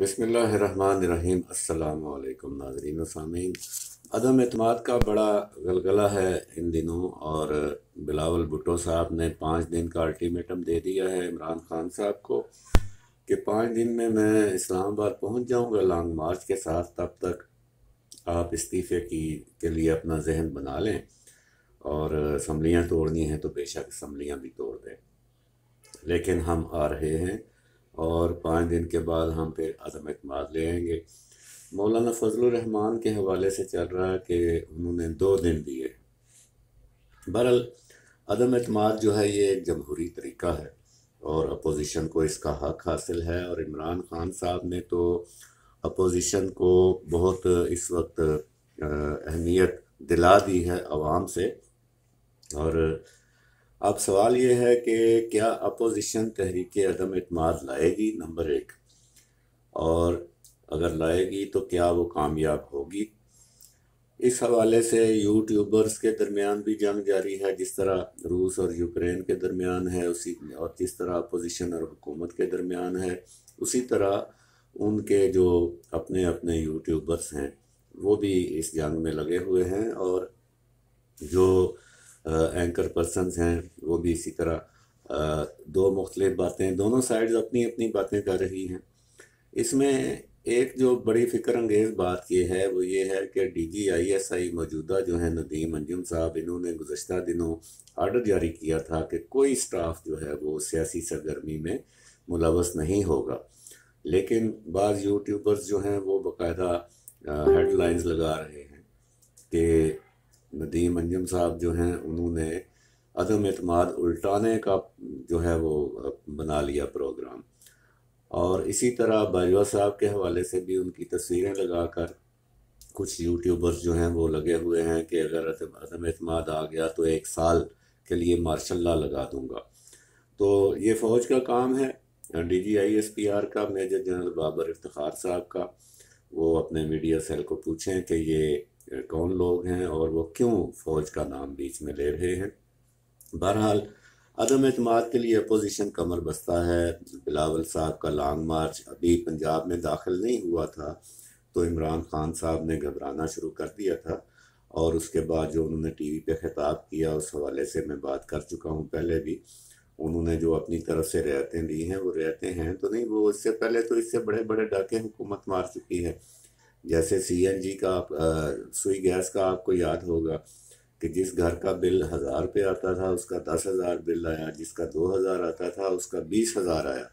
بسم اللہ الرحمن الرحیم۔ السلام علیکم ناظرین و سامعین۔ عدم اعتماد کا بڑا غلغلہ ہے ان دنوں، اور بلاول بھٹو صاحب نے 5 دن کا الٹیمیٹم دے دیا ہے عمران خان صاحب کو کہ 5 دن میں اسلام آباد پہنچ جاؤں گا لانگ مارچ کے ساتھ، تب تک آپ استعفے کے لیے اپنا ذہن بنا لیں، اور اسمبلیاں توڑنی ہیں تو بے شک اسمبلیاں بھی توڑ دیں، لیکن ہم آ رہے ہیں اور 5 دن کے بعد ہم پھر عدم اعتماد لے آئیں گے۔ مولانا فضل الرحمان کے حوالے سے چل رہا ہے کہ انہوں نے 2 دن دیے۔ بہرحال عدم اعتماد جو ہے یہ ایک جمہوری طریقہ ہے، اور اپوزیشن کو اس کا حق حاصل ہے، اور عمران خان صاحب نے تو اپوزیشن کو بہت اس وقت اہمیت دلا دی ہے عوام سے۔ اور اب سوال یہ ہے کہ کیا اپوزیشن تحریک عدم اعتماد لائے گی، نمبر 1، اور اگر لائے گی تو کیا وہ کامیاب ہوگی؟ اس حوالے سے یوٹیوبرز کے درمیان بھی جنگ جاری ہے، جس طرح روس اور یوکرین کے درمیان ہے، اور جس طرح اپوزیشن اور حکومت کے درمیان ہے، اسی طرح ان کے جو اپنے اپنے یوٹیوبرز ہیں وہ بھی اس جنگ میں لگے ہوئے ہیں، اور جو اینکر پرسنز ہیں وہ بھی اسی طرح دو مختلف باتیں، دونوں سائیڈز اپنی اپنی باتیں کر رہی ہیں۔ اس میں ایک جو بڑی فکر انگیز بات یہ ہے وہ یہ ہے کہ D G I S I موجودہ جو ہیں ندیم انجم صاحب، انہوں نے گزشتہ دنوں آرڈر جاری کیا تھا کہ کوئی سٹاف جو ہے وہ سیاسی سرگرمی میں ملوث نہیں ہوگا، لیکن بعض یوٹیوبرز جو ہیں وہ باقاعدہ ہیڈ لائنز لگا رہے ہیں کہ ندیم انجم صاحب جو ہیں انہوں نے عدم اعتماد الٹانے کا جو ہے وہ بنا لیا پروگرام، اور اسی طرح باجوہ صاحب کے حوالے سے بھی ان کی تصویریں لگا کر کچھ یوٹیوبرز جو ہیں وہ لگے ہوئے ہیں کہ اگر عدم اعتماد آ گیا تو 1 سال کے لیے مارشل لا لگا دوں گا۔ تو یہ فوج کا کام ہے، D G I S P R کا، میجر جنرل بابر افتخار صاحب کا۔ وہ اپنے میڈیا سیل کو پوچھیں کہ یہ کون لوگ ہیں اور وہ کیوں فوج کا نام بیچ میں لے رہے ہیں۔ بہرحال عدم اعتماد کے لیے اپوزیشن کمر بستہ ہے۔ بلاول صاحب کا لانگ مارچ ابھی پنجاب میں داخل نہیں ہوا تھا تو عمران خان صاحب نے گھبرانا شروع کر دیا تھا، اور اس کے بعد جو انہوں نے ٹی وی پہ خطاب کیا اس حوالے سے میں بات کر چکا ہوں پہلے بھی۔ انہوں نے جو اپنی طرف سے رعایتیں دی ہیں وہ رعایتیں ہیں تو نہیں، وہ اس سے پہلے تو اس سے بڑے بڑے ڈاکے حکومت مار چکی ہے، جیسے سی این جی کا، سوئی گیس کا آپ کو یاد ہوگا کہ جس گھر کا بل 1000 روپے آتا تھا اس کا 10,000 بل آیا، جس کا 2000 آتا تھا اس کا 20,000 آیا،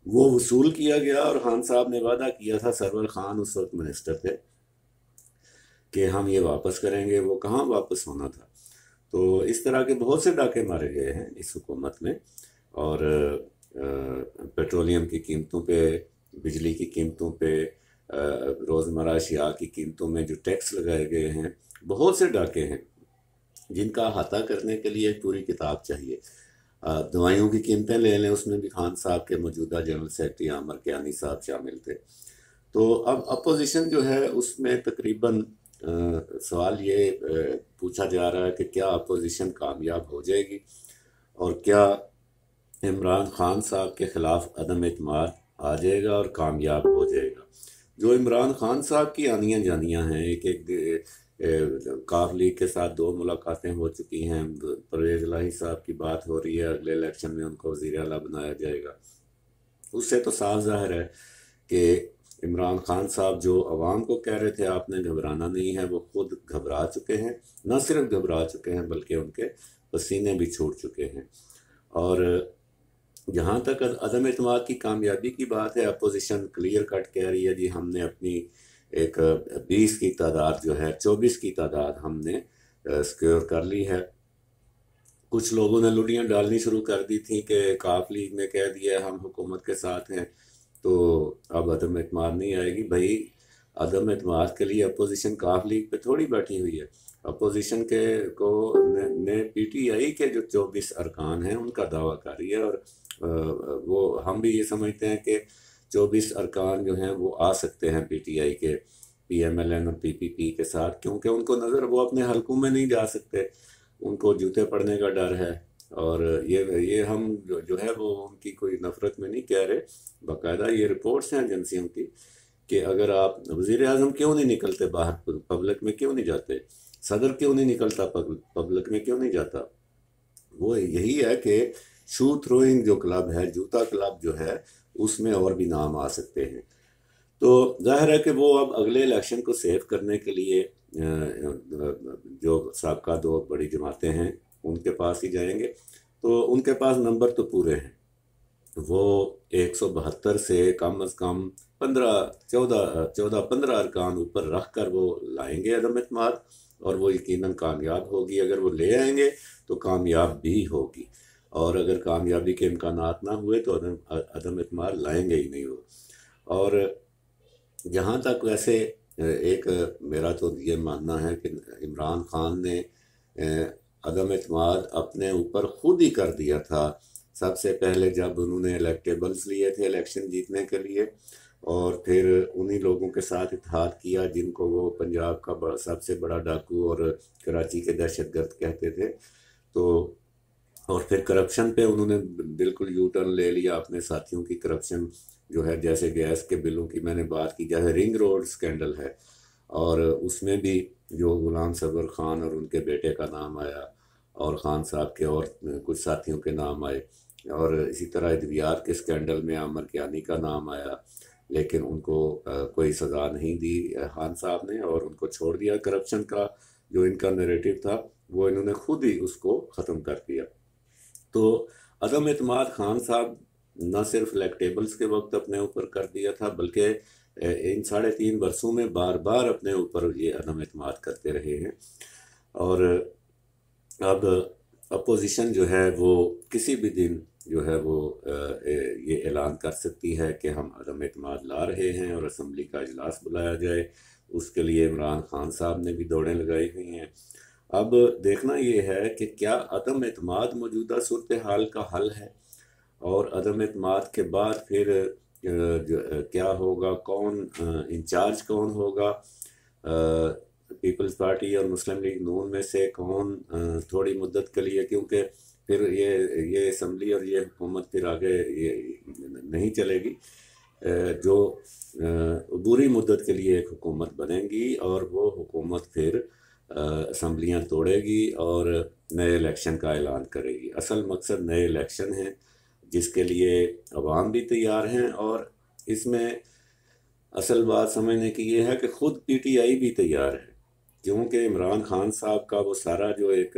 وہ وصول کیا گیا، اور خان صاحب نے وعدہ کیا تھا، سرور خان اس وقت منسٹر تھے، کہ ہم یہ واپس کریں گے، وہ کہاں واپس ہونا تھا۔ تو اس طرح کے بہت سے ڈاکے مارے گئے ہیں اس حکومت میں، اور پیٹرولیم کی قیمتوں پہ، بجلی کی قیمتوں پہ، روزمرہ اشیاء کی قیمتوں میں جو ٹیکس لگائے گئے ہیں، بہت سے ڈاکے ہیں جن کا احاطہ کرنے کے لیے ایک پوری کتاب چاہیے۔ دوائیوں کی قیمتیں لے لیں، اس میں بھی خان صاحب کے موجودہ جنرل سیکرٹری عامر کیانی صاحب شامل تھے۔ تو اب اپوزیشن جو ہے اس میں تقریباً سوال یہ پوچھا جا رہا ہے کہ کیا اپوزیشن کامیاب ہو جائے گی، اور کیا عمران خان صاحب کے خلاف عدم اعتماد آ جائے گا اور کامیاب ہو جائے گا۔ جو عمران خان صاحب کی آنیاں جانیاں ہیں، ایک کاف لیگ کے ساتھ 2 ملاقاتیں ہو چکی ہیں، پرویز الہی صاحب کی بات ہو رہی ہے اگلے الیکشن میں ان کو وزیر اعلیٰ بنایا جائے گا۔ اس سے تو صاف ظاہر ہے کہ عمران خان صاحب جو عوام کو کہہ رہے تھے آپ نے گھبرانا نہیں ہے، وہ خود گھبرا چکے ہیں، نہ صرف گھبرا چکے ہیں بلکہ ان کے پسینے بھی چھوٹ چکے ہیں۔ اور جہاں تک عدم اعتماد کی کامیابی کی بات ہے، اپوزیشن کلیئر کٹ کہہ رہی ہے جی ہم نے اپنی ایک 20 کی تعداد جو ہے، 24 کی تعداد ہم نے سیکیور کر لی ہے۔ کچھ لوگوں نے لڑیاں ڈالنی شروع کر دی تھیں کہ کاف لیگ نے کہہ دیا ہم حکومت کے ساتھ ہیں تو اب عدم اعتماد نہیں آئے گی۔ بھائی عدم اعتماد کے لیے اپوزیشن کاف لیگ پہ تھوڑی بیٹھی ہوئی ہے، اپوزیشن نے پی ٹی آئی کے جو 24 ارکان ہیں ان کا دعویٰ کر رہی ہے، اور وہ ہم بھی یہ سمجھتے ہیں کہ 24 ارکان جو ہیں وہ آ سکتے ہیں پی ٹی آئی کے، پی ایم ایل این اور پی پی پی کے ساتھ، کیونکہ ان کو نظر وہ اپنے حلقوں میں نہیں جا سکتے، ان کو جوتے پڑنے کا ڈر ہے، اور یہ ہم جو ہے وہ ان کی کوئی نفرت میں نہیں کہہ رہے، باقاعدہ یہ رپورٹس ہیں ایجنسیوں کی کہ اگر آپ وزیر اعظم کیوں نہیں نکلتے باہر، پبلک میں کیوں نہیں جاتے، صدر کیوں نہیں نکلتا پبلک میں کیوں نہیں جاتا، وہ یہی ہے کہ شو تھروئنگ جو کلب ہے، جوتا کلب جو ہے، اس میں اور بھی نام آ سکتے ہیں۔ تو ظاہر ہے کہ وہ اب اگلے الیکشن کو سیو کرنے کے لیے جو سابقہ دو بڑی جماعتیں ہیں ان کے پاس ہی جائیں گے، تو ان کے پاس نمبر تو پورے ہیں، وہ 172 سے کم از کم 15 ارکان اوپر رکھ کر وہ لائیں گے عدم اعتماد، اور وہ یقیناً کامیاب ہوگی۔ اگر وہ لے آئیں گے تو کامیاب بھی ہوگی، اور اگر کامیابی کے امکانات نہ ہوئے تو عدم اعتماد لائیں گے ہی نہیں وہ۔ اور جہاں تک ویسے ایک میرا تو یہ ماننا ہے کہ عمران خان نے عدم اعتماد اپنے اوپر خود ہی کر دیا تھا، سب سے پہلے جب انہوں نے الیکٹیبلز لیے تھے الیکشن جیتنے کے لیے، اور پھر انہی لوگوں کے ساتھ اتحاد کیا جن کو وہ پنجاب کا سب سے بڑا ڈاکو اور کراچی کے دہشت گرد کہتے تھے، تو اور پھر کرپشن پہ انہوں نے بالکل یو ٹرن لے لیا، اپنے ساتھیوں کی کرپشن جو ہے، جیسے گیس کے بلوں کی میں نے بات کی، جیسے رنگ روڈ سکینڈل ہے، اور اس میں بھی جو غلام صبر خان اور ان کے بیٹے کا نام آیا، اور خان صاحب کے اور کچھ ساتھیوں کے نام آئے، اور اسی طرح ادویات کے سکینڈل میں عامر کیانی کا نام آیا، لیکن ان کو کوئی سزا نہیں دی خان صاحب نے، اور ان کو چھوڑ دیا۔ کرپشن کا جو ان کا نیریٹو تھا وہ انہوں نے خود ہی اس کو ختم کر دیا۔ تو عدم اعتماد خان صاحب نہ صرف الیکٹیبلز کے وقت اپنے اوپر کر دیا تھا، بلکہ ان 3.5 برسوں میں بار بار اپنے اوپر یہ عدم اعتماد کرتے رہے ہیں۔ اور اب اپوزیشن جو ہے وہ کسی بھی دن جو ہے وہ یہ اعلان کر سکتی ہے کہ ہم عدم اعتماد لا رہے ہیں، اور اسمبلی کا اجلاس بلایا جائے، اس کے لیے عمران خان صاحب نے بھی دوڑیں لگائی ہوئی ہیں۔ اب دیکھنا یہ ہے کہ کیا عدم اعتماد موجودہ صورتحال کا حل ہے، اور عدم اعتماد کے بعد پھر کیا ہوگا، کون انچارج کون ہوگا، پیپلز پارٹی اور مسلم لیگ نون میں سے کون تھوڑی مدت کے لیے، کیونکہ پھر یہ اسمبلی اور یہ حکومت پھر آگے یہ نہیں چلے گی، جو عبوری مدت کے لیے ایک حکومت بنے گی، اور وہ حکومت پھر اسمبلیاں توڑے گی اور نئے الیکشن کا اعلان کرے گی۔ اصل مقصد نئے الیکشن ہیں، جس کے لیے عوام بھی تیار ہیں، اور اس میں اصل بات سمجھنے کی یہ ہے کہ خود پی ٹی آئی بھی تیار ہے، کیونکہ عمران خان صاحب کا وہ سارا جو ایک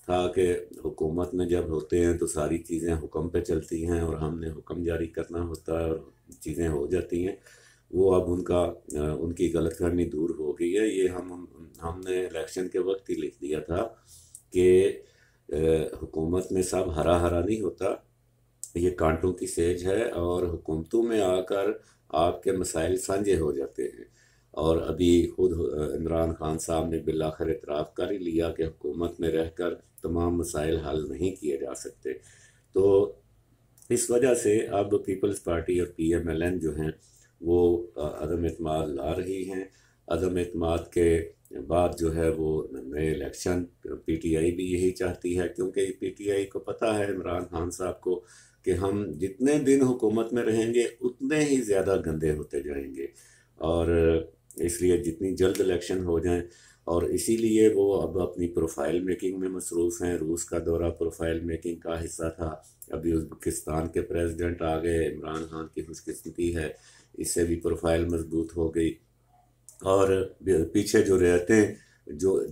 تھا کہ حکومت میں جب ہوتے ہیں تو ساری چیزیں حکم پہ چلتی ہیں، اور ہم نے حکم جاری کرنا ہوتا ہے اور چیزیں ہو جاتی ہیں، وہ اب ان کی غلط فہمی دور ہو گئی ہے۔ یہ ہم نے الیکشن کے وقت ہی لکھ دیا تھا کہ حکومت میں سب ہرا ہرا نہیں ہوتا، یہ کانٹوں کی سیج ہے، اور حکومتوں میں آ کر آپ کے مسائل سانجھے ہو جاتے ہیں، اور ابھی خود عمران خان صاحب نے بالآخر اعتراف کر ہی لیا کہ حکومت میں رہ کر تمام مسائل حل نہیں کیے جا سکتے۔ تو اس وجہ سے اب پیپلز پارٹی اور پی ایم ایل این جو ہیں وہ عدم اعتماد لا رہی ہیں۔ عدم اعتماد کے بعد جو ہے وہ نئے الیکشن، پی ٹی آئی بھی یہی چاہتی ہے، کیونکہ پی ٹی آئی کو پتہ ہے عمران خان صاحب کو کہ ہم جتنے دن حکومت میں رہیں گے اتنے ہی زیادہ گندے ہوتے جائیں گے، اور اس لیے جتنی جلد الیکشن ہو جائیں، اور اسی لیے وہ اب اپنی پروفائل میکنگ میں مصروف ہیں۔ روس کا دورہ پروفائل میکنگ کا حصہ تھا، ابھی ازبکستان کے پریزیڈنٹ آ گئے، عمران خان کی خوش قسمتی ہے، اس سے بھی پروفائل مضبوط ہو گئی، اور پیچھے جو ریاستیں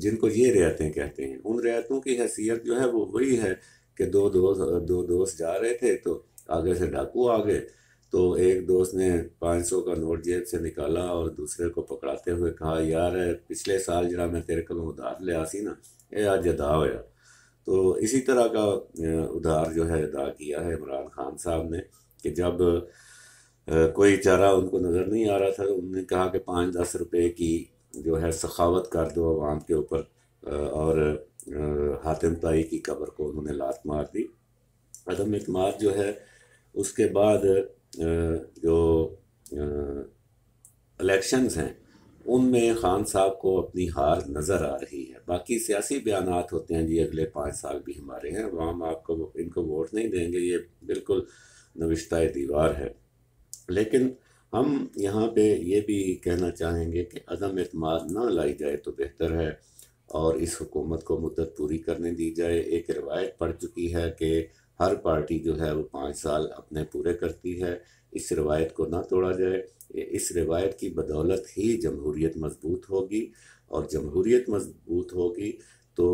جن کو یہ ریاستیں کہتے ہیں، ان ریاستوں کی حیثیت جو ہے وہ وہی ہے کہ دو دوست جا رہے تھے تو آگے سے ڈاکو آ گئے، تو ایک دوست نے 500 کا نوٹ جیب سے نکالا اور دوسرے کو پکڑاتے ہوئے کہا، یار پچھلے سال جڑا میں تیرے کو ادھار لیا سی نا، یہ آج ادا ہویا۔ تو اسی طرح کا ادھار جو ہے ادا کیا ہے عمران خان صاحب نے، کہ جب کوئی چارہ ان کو نظر نہیں آ رہا تھا تو انہوں نے کہا کہ 5-10 روپے کی جو ہے سخاوت کر دو عوام کے اوپر، اور حاتم طائی کی قبر کو انہوں نے لات مار دی۔ عدم اعتماد جو ہے اس کے بعد جو الیکشنز ہیں ان میں خان صاحب کو اپنی ہار نظر آ رہی ہے۔ باقی سیاسی بیانات ہوتے ہیں جی اگلے 5 سال بھی ہمارے ہیں، عوام آپ کو ان کو ووٹ نہیں دیں گے، یہ بالکل نوشتہ دیوار ہے۔ لیکن ہم یہاں پہ یہ بھی کہنا چاہیں گے کہ عدم اعتماد نہ لائی جائے تو بہتر ہے، اور اس حکومت کو مدت پوری کرنے دی جائے۔ ایک روایت پڑ چکی ہے کہ ہر پارٹی جو ہے وہ 5 سال اپنے پورے کرتی ہے، اس روایت کو نہ توڑا جائے۔ اس روایت کی بدولت ہی جمہوریت مضبوط ہوگی، اور جمہوریت مضبوط ہوگی تو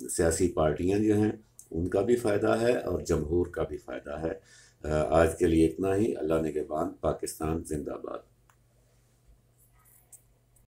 سیاسی پارٹیاں جو ہیں ان کا بھی فائدہ ہے اور جمہور کا بھی فائدہ ہے۔ آج کے لیے اتنا ہی۔ اللہ نگہبان۔ پاکستان زندہ باد۔